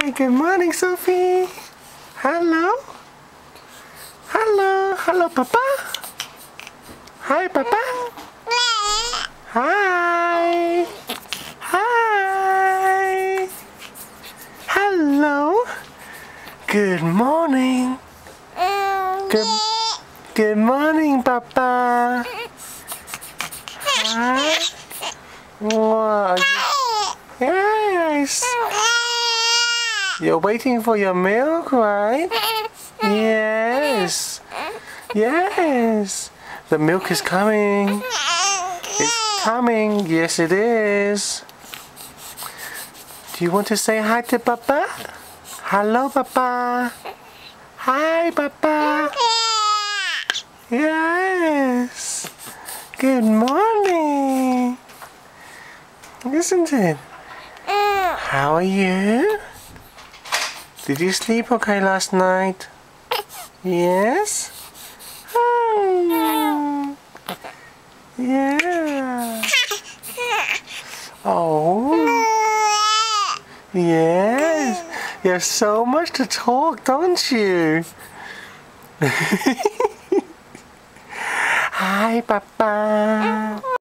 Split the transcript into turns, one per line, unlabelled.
Hi, good morning, Sophie. Hello. Hello. Hello, Papa. Hi, Papa. Hi. Hi. Hello. Good morning. Good morning, Papa. Hi. Wow. Yes. You're waiting for your milk, right? Yes. Yes. The milk is coming. It's coming. Yes, it is. Do you want to say hi to Papa? Hello, Papa. Hi, Papa. Yes. Good morning. Isn't it? How are you? Did you sleep okay last night? Yes? Yeah. Oh. Yes. You have so much to talk, don't you? Hi, Papa.